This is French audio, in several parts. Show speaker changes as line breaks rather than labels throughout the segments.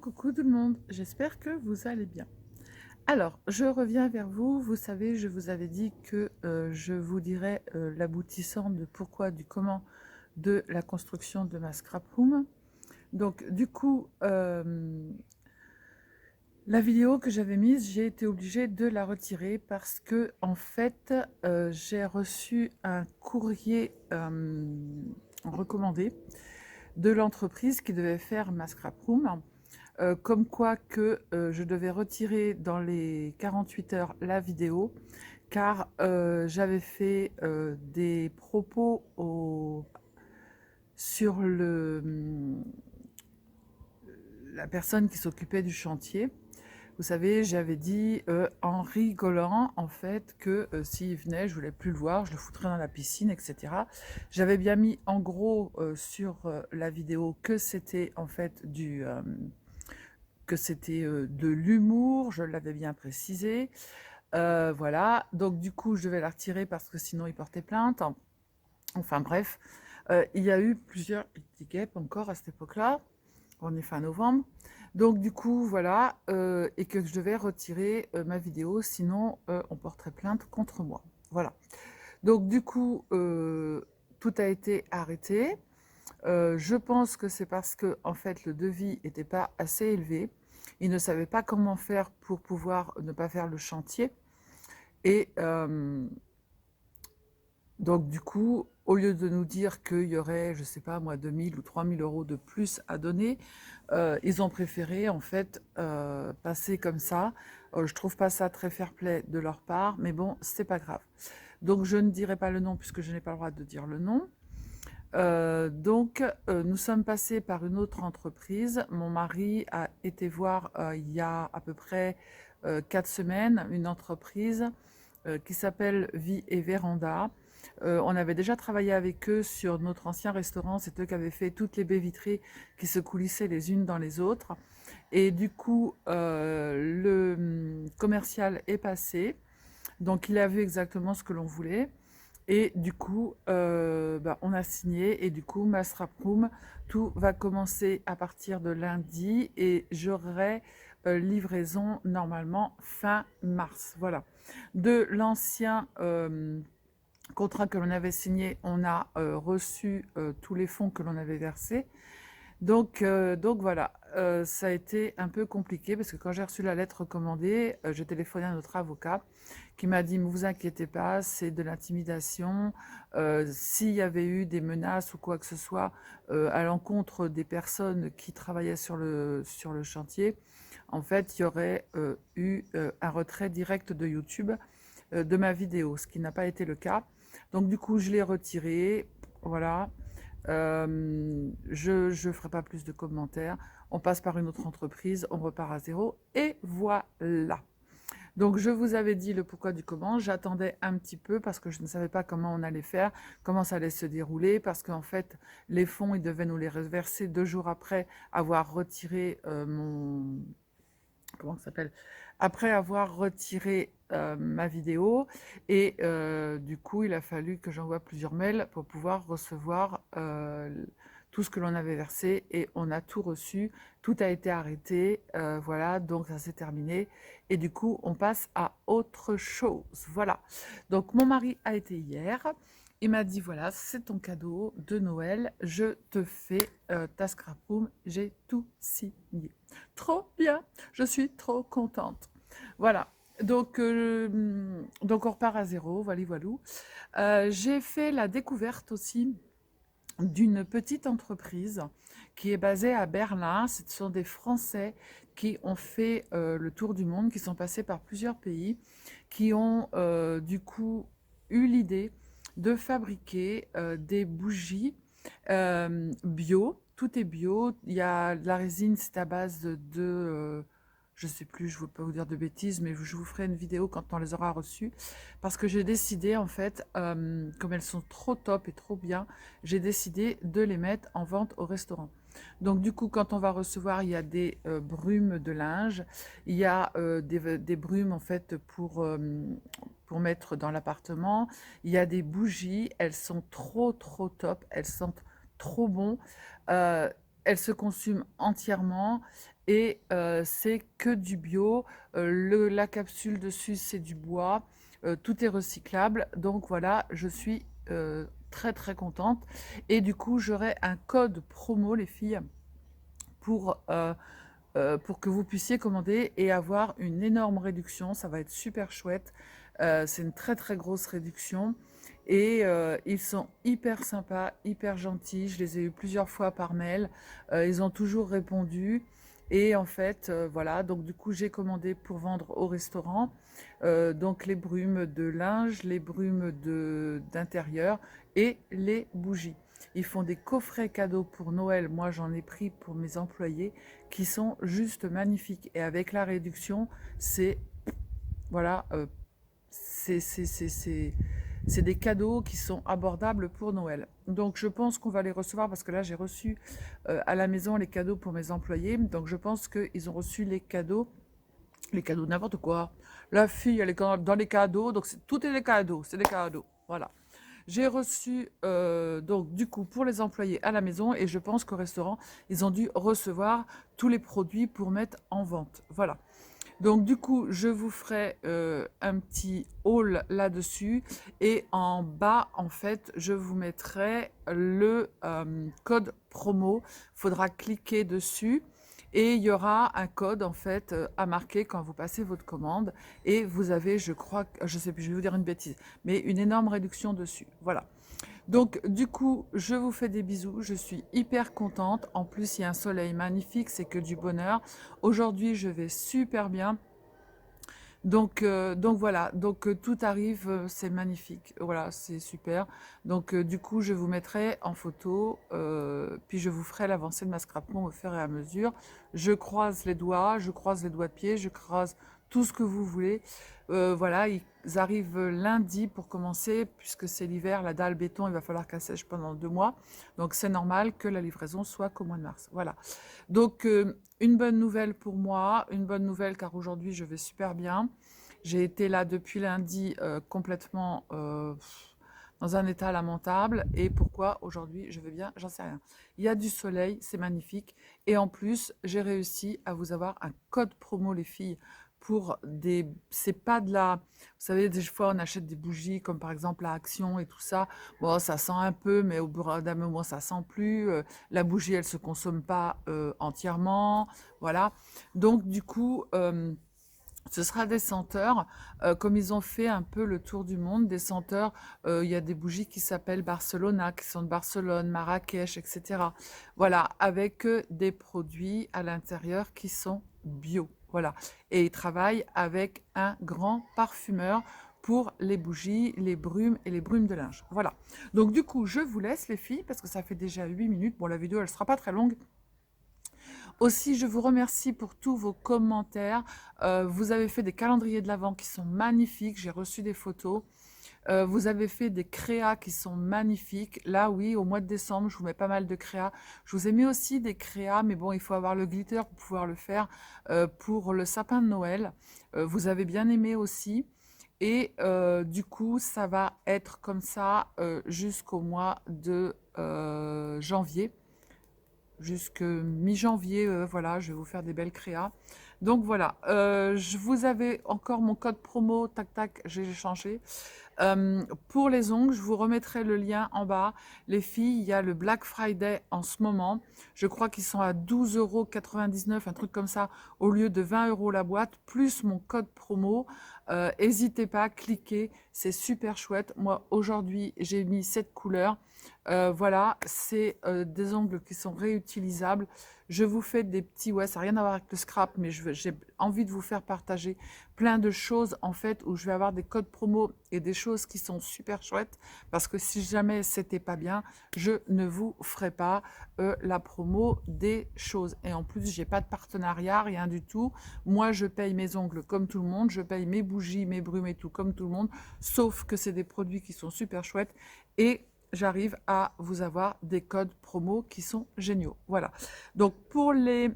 Coucou tout le monde, j'espère que vous allez bien. Alors, je reviens vers vous. Vous savez, je vous avais dit que je vous dirais l'aboutissant de pourquoi, du comment de la construction de ma scrap room. Donc, du coup, la vidéo que j'avais mise, j'ai été obligée de la retirer parce que, en fait, j'ai reçu un courrier recommandé de l'entreprise qui devait faire ma scrap room. Comme quoi que je devais retirer dans les 48 heures la vidéo, car j'avais fait des propos sur la personne qui s'occupait du chantier. Vous savez, j'avais dit en rigolant en fait que s'il venait, je voulais plus le voir, je le foutrais dans la piscine, etc. J'avais bien mis en gros sur la vidéo que c'était en fait de l'humour, je l'avais bien précisé. Voilà, donc du coup, je vais la retirer parce que sinon, il portait plainte. Enfin bref, il y a eu plusieurs guêpes encore à cette époque-là. On est fin novembre. Donc du coup, voilà, et que je devais retirer ma vidéo, sinon on porterait plainte contre moi. Voilà. Donc du coup, tout a été arrêté. Je pense que c'est parce que en fait le devis n'était pas assez élevé. Ils ne savaient pas comment faire pour pouvoir ne pas faire le chantier. Et donc du coup, au lieu de nous dire qu'il y aurait, je sais pas moi, 2000 ou 3000 euros de plus à donner, ils ont préféré en fait passer comme ça. Je trouve pas ça très fair-play de leur part, mais bon, c'est pas grave. Donc je ne dirai pas le nom puisque je n'ai pas le droit de dire le nom. Donc, nous sommes passés par une autre entreprise. Mon mari a été voir il y a à peu près 4 semaines une entreprise qui s'appelle Vie et Véranda. On avait déjà travaillé avec eux sur notre ancien restaurant. C'est eux qui avaient fait toutes les baies vitrées qui se coulissaient les unes dans les autres. Et du coup, le commercial est passé. Donc, il a vu exactement ce que l'on voulait. Et du coup, on a signé et du coup, Masrap Room, tout va commencer à partir de lundi et j'aurai livraison normalement fin mars. Voilà. De l'ancien contrat que l'on avait signé, on a reçu tous les fonds que l'on avait versés. Donc voilà, ça a été un peu compliqué parce que quand j'ai reçu la lettre recommandée, j'ai téléphoné à notre avocat qui m'a dit: ne vous inquiétez pas, c'est de l'intimidation. S'il y avait eu des menaces ou quoi que ce soit à l'encontre des personnes qui travaillaient sur le chantier, en fait, il y aurait eu un retrait direct de YouTube de ma vidéo, ce qui n'a pas été le cas. Donc du coup, je l'ai retiré. Voilà. Je ne ferai pas plus de commentaires. On passe par une autre entreprise, on repart à zéro et voilà. Donc je vous avais dit le pourquoi du comment. J'attendais un petit peu parce que je ne savais pas comment on allait faire, comment ça allait se dérouler, parce qu'en fait les fonds ils devaient nous les reverser 2 jours après avoir retiré mon comment ça s'appelle, après avoir retiré ma vidéo. Et du coup, il a fallu que j'envoie plusieurs mails pour pouvoir recevoir tout ce que l'on avait versé. Et on a tout reçu, tout a été arrêté. Voilà, donc ça s'est terminé. Et du coup, on passe à autre chose. Voilà. Donc mon mari a été hier. Il m'a dit, voilà, c'est ton cadeau de Noël, je te fais ta scrap room, j'ai tout signé. Trop bien, je suis trop contente. Voilà, donc on repart à zéro, voilà, voilà. J'ai fait la découverte aussi d'une petite entreprise qui est basée à Berlin. Ce sont des Français qui ont fait le tour du monde, qui sont passés par plusieurs pays, qui ont du coup eu l'idée de fabriquer des bougies bio. Tout est bio. Il y a de la résine, c'est à base je sais plus, je ne veux pas vous dire de bêtises, mais je vous ferai une vidéo quand on les aura reçues. Parce que j'ai décidé, en fait, comme elles sont trop top et trop bien, j'ai décidé de les mettre en vente au restaurant. Donc du coup, quand on va recevoir, il y a des brumes de linge, il y a des brumes en fait pour mettre dans l'appartement, il y a des bougies, elles sont trop trop top, elles sentent trop bon. Euh, elle se consume entièrement et c'est que du bio. La capsule dessus, c'est du bois. Tout est recyclable. Donc voilà, je suis très très contente. Et du coup, j'aurai un code promo, les filles, pour, pour que vous puissiez commander et avoir une énorme réduction. Ça va être super chouette. C'est une très très grosse réduction. Et ils sont hyper sympas, hyper gentils. Je les ai eus plusieurs fois par mail. Ils ont toujours répondu. Et en fait, voilà, donc du coup, j'ai commandé pour vendre au restaurant. Donc les brumes de linge, les brumes d'intérieur et les bougies. Ils font des coffrets cadeaux pour Noël. Moi, j'en ai pris pour mes employés qui sont juste magnifiques. Et avec la réduction, c'est voilà, c'est des cadeaux qui sont abordables pour Noël. Donc je pense qu'on va les recevoir parce que là j'ai reçu à la maison les cadeaux pour mes employés. Donc je pense qu'ils ont reçu les cadeaux n'importe quoi. La fille elle est dans les cadeaux, donc tout est des cadeaux, c'est des cadeaux. Voilà. J'ai reçu donc du coup pour les employés à la maison et je pense qu'au restaurant ils ont dû recevoir tous les produits pour mettre en vente. Voilà. Donc du coup, je vous ferai un petit haul là-dessus et en bas, en fait, je vous mettrai le code promo. Il faudra cliquer dessus et il y aura un code en fait à marquer quand vous passez votre commande et vous avez, je crois, je sais plus, je vais vous dire une bêtise, mais une énorme réduction dessus. Voilà. Donc, du coup, je vous fais des bisous. Je suis hyper contente. En plus, il y a un soleil magnifique, c'est que du bonheur. Aujourd'hui, je vais super bien. Donc voilà, donc tout arrive, c'est magnifique. Voilà, c'est super. Donc du coup, je vous mettrai en photo, puis je vous ferai l'avancée de ma scrapon au fur et à mesure. Je croise les doigts, je croise les doigts de pied, je croise tout ce que vous voulez. Voilà, ils arrivent lundi pour commencer, puisque c'est l'hiver, la dalle béton, il va falloir qu'elle sèche pendant 2 mois. Donc c'est normal que la livraison soit qu'au mois de mars. Voilà. Donc une bonne nouvelle pour moi, une bonne nouvelle car aujourd'hui je vais super bien. J'ai été là depuis lundi complètement dans un état lamentable. Et pourquoi aujourd'hui je vais bien, j'en sais rien. Il y a du soleil, c'est magnifique. Et en plus, j'ai réussi à vous avoir un code promo, les filles, pour des... C'est pas de la... Vous savez, des fois, on achète des bougies, comme par exemple la Action et tout ça. Bon, ça sent un peu, mais au bout d'un moment, ça sent plus. La bougie, elle se consomme pas entièrement. Voilà. Donc, du coup... ce sera des senteurs, comme ils ont fait un peu le tour du monde, des senteurs, il y a des bougies qui s'appellent Barcelona, qui sont de Barcelone, Marrakech, etc. Voilà, avec des produits à l'intérieur qui sont bio. Voilà. Et ils travaillent avec un grand parfumeur pour les bougies, les brumes et les brumes de linge. Voilà. Donc du coup, je vous laisse les filles, parce que ça fait déjà 8 minutes. Bon, la vidéo, elle sera pas très longue. Aussi, je vous remercie pour tous vos commentaires. Vous avez fait des calendriers de l'Avent qui sont magnifiques. J'ai reçu des photos. Vous avez fait des créas qui sont magnifiques. Là, oui, au mois de décembre, je vous mets pas mal de créas. Je vous ai mis aussi des créas, mais bon, il faut avoir le glitter pour pouvoir le faire pour le sapin de Noël. Vous avez bien aimé aussi. Et du coup, ça va être comme ça jusqu'au mois de janvier jusque mi-janvier, voilà, je vais vous faire des belles créas. Donc voilà, je vous avais encore mon code promo, tac tac, j'ai changé. Pour les ongles, je vous remettrai le lien en bas. Les filles, il y a le Black Friday en ce moment. Je crois qu'ils sont à 12,99 €, un truc comme ça, au lieu de 20 € la boîte, plus mon code promo. N'hésitez pas, cliquez, c'est super chouette. Moi, aujourd'hui, j'ai mis cette couleur. Voilà, c'est des ongles qui sont réutilisables. Je vous fais des petits, ouais, ça n'a rien à voir avec le scrap, mais j'ai envie de vous faire partager plein de choses en fait où je vais avoir des codes promo et des choses qui sont super chouettes parce que si jamais c'était pas bien, je ne vous ferai pas la promo des choses. Et en plus, j'ai pas de partenariat, rien du tout. Moi, je paye mes ongles comme tout le monde, je paye mes bougies, mes brumes et tout comme tout le monde, sauf que c'est des produits qui sont super chouettes et j'arrive à vous avoir des codes promo qui sont géniaux. Voilà. Donc pour les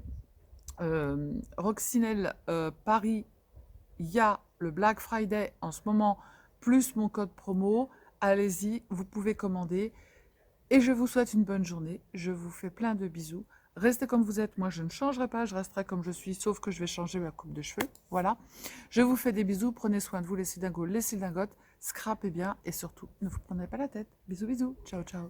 Roccinelle Paris, il y a le Black Friday en ce moment, plus mon code promo. Allez-y, vous pouvez commander. Et je vous souhaite une bonne journée. Je vous fais plein de bisous. Restez comme vous êtes, moi je ne changerai pas, je resterai comme je suis, sauf que je vais changer ma coupe de cheveux. Voilà. Je vous fais des bisous, prenez soin de vous les cylindingos, les cylindingotes, scrapez bien et surtout, ne vous prenez pas la tête. Bisous bisous, ciao ciao.